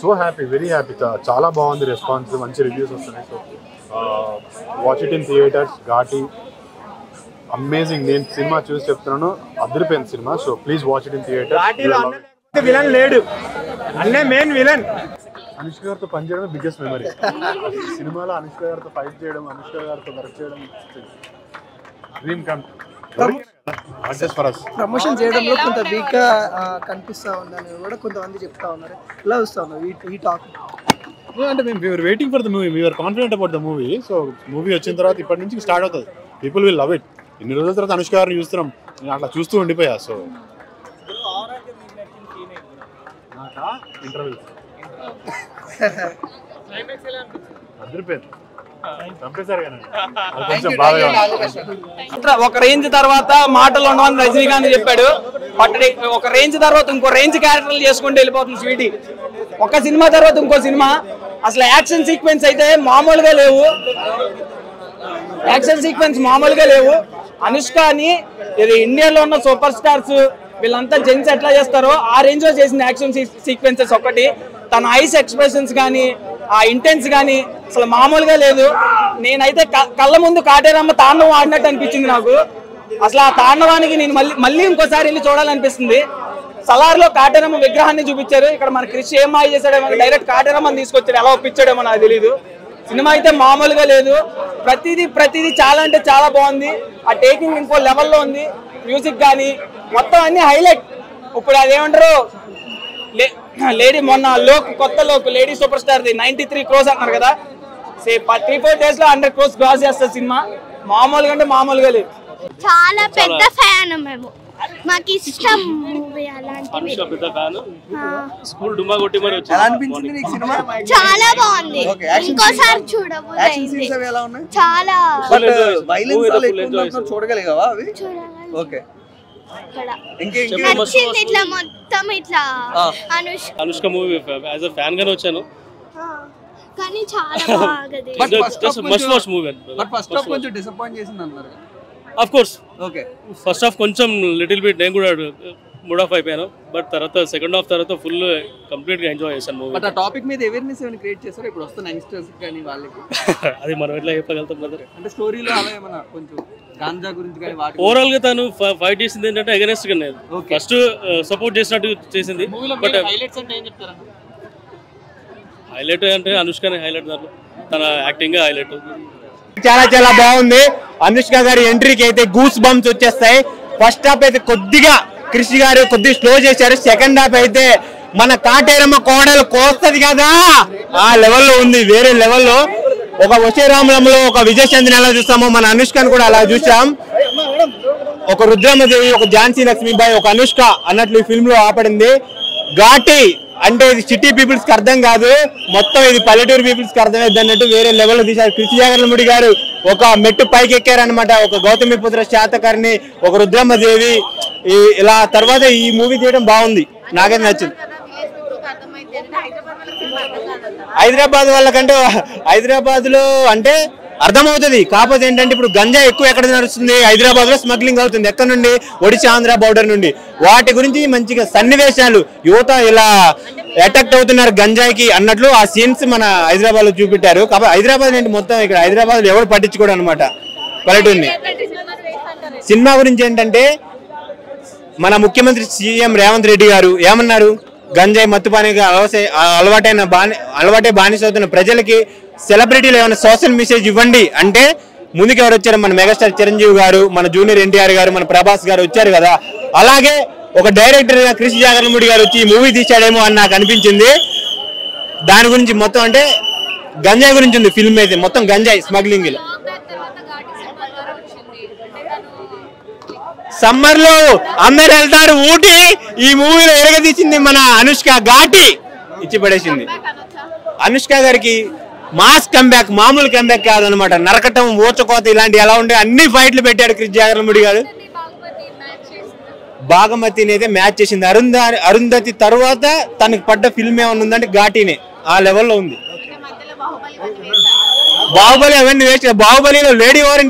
So happy, very happy. చాలా బాగుంది response, మంచి రివ్యూస్ వస్తున్నాయి. So watch it in theatres. Ghaati amazing. నేను సినిమా చూసి చెప్తున్నాను, అదిరిపోయింది cinema. So please watch it in theatres. Villain లేడు, అన్నే మెయిన్ విలన్. అనుష్క గారితో పనిచేయడం బిగ్గెస్ట్ మెమరీ. సినిమాలో అనుష్క గారితో ఫైట్ చేయడం, అనుష్క గారితో వర్క్ చేయడం డ్రీమ్ కమ్. ప్రమోషన్ చేయడంలో కొంత వీక్ గా కనిపిస్తా ఉందని కూడా కొంతమంది చెప్తా ఉన్నారు. ఎలా వస్తా ఉన్నారు ఈ టాక్? అంటే మేము we are waiting for the movie, we are confident about the movie. So movie వచ్చిన తర్వాత ఇప్పటి నుంచి స్టార్ట్ అవుతుంది. People will love it. ఇన్ని రోజుల తర్వాత అనుష్క గారిని చూస్తున్నాం, నేను అట్లా చూస్తూ ఉండిపోయా. సో ఇంటర్వ్యూ అదిరిపోయింది. ఒక రేంజ్ తర్వాత మాటలు ఉండవని రజనీకాంత్ చెప్పాడు. ఒక రేంజ్ తర్వాత ఇంకో రేంజ్ క్యారెక్టర్లు చేసుకుంటూ వెళ్ళిపోతుంది స్వీటీ. ఒక సినిమా తర్వాత ఇంకో సినిమా. అసలు యాక్షన్ సీక్వెన్స్ అయితే మామూలుగా లేవు, యాక్షన్ సీక్వెన్స్ మామూలుగా లేవు. అనుష్కని ఇది ఇండియాలో ఉన్న సూపర్ స్టార్స్ వీళ్ళంతా జెంట్స్ ఎట్లా చేస్తారో ఆ రేంజ్ లో చేసిన యాక్షన్ సీక్వెన్సెస్ ఒకటి. తన ఐస్ ఎక్స్ప్రెషన్స్ కానీ ఆ ఇంటెన్స్ కానీ అసలు మామూలుగా లేదు. నేనైతే కళ్ళ ముందు కాటేరమ్మ తాండవం ఆడినట్టు అనిపించింది నాకు. అసలు ఆ తాండవానికి నేను మళ్ళీ ఇంకోసారి వెళ్ళి చూడాలనిపిస్తుంది. సలార్లో కాటేరమ్మ విగ్రహాన్ని చూపించారు, ఇక్కడ మన క్రిష్ ఏం మాయ చేశాడేమో, డైరెక్ట్ కాటేరమ్మని తీసుకొచ్చాడు, ఎలా ఒప్పించాడేమో నాకు తెలీదు. సినిమా అయితే మామూలుగా లేదు. ప్రతిదీ చాలా అంటే చాలా బాగుంది. ఆ టేకింగ్ ఇంకో లెవెల్లో ఉంది. మ్యూజిక్ కానీ మొత్తం అన్ని హైలైట్. ఇప్పుడు అదేమంటారు లేడీ మొన్న కొత్త లేడీ సూపర్ స్టార్ 93 crores అంటున్నారు కదా. 3-4 days లో 100 crores క్రాస్ చేస్తారు సినిమా. మామూలుగా అంటే మామూలుగా లేదు. చాలా పెద్ద ఫ్యాన్ మేము, మాకు ఇష్టం మూవీ అలాంటివి. చాలా బాగుంది, ఇంకోసారి చూడబోతుంది. చాలా చూడగలిగావా? నచ్చింది ఇట్లా మొత్తం ఇట్లా. Anushka movie as a fan గానే వచ్చాను, కానీ చాలా బాగుంది. Must watch movie. But first half కొంచెం డిసప్పాయింట్ చేసింది అన్నారు. Of course okay, first half కొంచెం లిటిల్ బిట్ నేను కూడా మూడ్ ఆఫ్ అయిపోయాను. బట్ తర్వాత సెకండ్ హాఫ్ తర్వాత ఫుల్ కంప్లీట్ గా ఎంజాయ్ చేశాను మూవీ. బట్ ఆ టాపిక్ మీద అవేర్నెస్ ఏమైనా క్రియేట్ చేశారు ఇప్పుడు వస్తున్న యంగ్స్టర్స్ కానీ వాళ్ళకి? అది మనం ఎట్లా చెప్పగలుగుతాం బ్రదర్? అంటే స్టోరీలో అలా ఏమైనా కొంచెం గాంజా గురించి కానీ వాటి ఓవరాల్ గా తను ఫైట్ చేసింది ఏంటంటే అగెనెస్ట్ గా లేదు, ఫస్ట్ సపోర్ట్ చేసినట్టు చేసింది. బట్ హైలైట్స్ అంటే ఏం చెప్తారు? హైలైట్ అంటే అనుష్కనే హైలైట్, దాంట్లో తన యాక్టింగ్ హైలైట్. చాలా బాగుంది. అనుష్క గారి ఎంట్రీకి అయితే గూస్ బంప్స్ వచ్చేస్తాయి. ఫస్ట్ హాఫ్ అయితే కొద్దిగా క్రిష్ గారు కొద్దిగా స్లో చేశారు. సెకండ్ హాఫ్ అయితే మన కాటేరమ్మ కోడలు కోస్తది కదా ఆ లెవెల్లో ఉంది, వేరే లెవెల్లో. ఒక వశీరాములంలో ఒక విజయచంద్రని ఎలా చూస్తామో మన అనుష్కని కూడా అలా చూసాం. ఒక రుద్రమ్మదేవి, ఒక ఝాన్సీ లక్ష్మీబాయి, ఒక అనుష్క అన్నట్లు ఈ ఫిల్మ్ లో ఆపడింది. ఘాటి అంటే ఇది సిటీ పీపుల్స్ కి అర్థం కాదు, మొత్తం ఇది పల్లెటూరు పీపుల్స్ కి అర్థమైంది అన్నట్టు వేరే లెవెల్లో తీశారు. కృష్ణ జాగర్లముడి గారు ఒక మెట్టు పైకి ఎక్కారనమాట. ఒక గౌతమిపుత్ర శాతకర్ణి, ఒక రుద్రమ్మదేవి, ఇలా తర్వాత ఈ మూవీ తీయడం బాగుంది, నాకైతే నచ్చింది. హైదరాబాద్ వాళ్ళకంటే హైదరాబాద్ లో అంటే అర్థమవుతుంది. కాకపోతే ఏంటంటే ఇప్పుడు గంజా ఎక్కువ ఎక్కడ నడుస్తుంది, హైదరాబాద్ లో స్మగ్లింగ్ అవుతుంది. ఎక్కడ నుండి? ఒడిశా ఆంధ్ర బోర్డర్ నుండి. వాటి గురించి మంచిగా సన్నివేశాలు, యువత ఇలా అట్రాక్ట్ అవుతున్నారు గంజాయికి అన్నట్లు ఆ సీన్స్ మన హైదరాబాద్ లో చూపెట్టారు. కాబట్టి హైదరాబాద్ ఏంటి మొత్తం ఇక్కడ హైదరాబాద్ లో ఎవరు పట్టించుకోడు అనమాట పల్లెటూరిని. సినిమా గురించి ఏంటంటే మన ముఖ్యమంత్రి సీఎం రేవంత్ రెడ్డి గారు ఏమన్నారు, గంజాయి మత్తుపానికి అలవాటే బానిస అవుతున్న ప్రజలకి సెలబ్రిటీలు ఏమైనా సోషల్ మెసేజ్ ఇవ్వండి అంటే ముందుకు ఎవరు వచ్చారు? మన మెగాస్టార్ చిరంజీవి గారు, మన జూనియర్ ఎన్టీఆర్ గారు, మన ప్రభాస్ గారు వచ్చారు కదా. అలాగే ఒక డైరెక్టర్ గా కృష్ణ జాగర్లముడి గారు వచ్చి ఈ మూవీ తీశాడేమో అని నాకు అనిపించింది. దాని గురించి మొత్తం అంటే గంజాయి గురించి ఉంది ఫిల్మ్ అయితే, మొత్తం గంజాయి స్మగ్లింగ్. సమ్మర్ లో అందరు వెళ్తారు ఊటీ, ఈ మూవీలో ఎరగదీసింది మన అనుష్క. ఘాటి ఇచ్చి పడేసింది. అనుష్క గారికి మాస్ కంబ్యాక్, మామూలు కంబ్యాక్ కాదనమాట. నరకటం, ఊచకోత ఇలాంటి ఎలా ఉండే అన్ని ఫైట్లు పెట్టాడు కృష్ణ జాగర్లముడి గారు. బాగమతిని అయితే మ్యాచ్ చేసింది. అరుంధతి తర్వాత తనకి పడ్డ ఫిల్మ్ ఏమన్నా ఉందంటే ఘాటినే, ఆ లెవెల్లో ఉంది. బాహుబలి అవన్నీ వేస్ట్. బాహుబలిలో లేడీ ఓవర్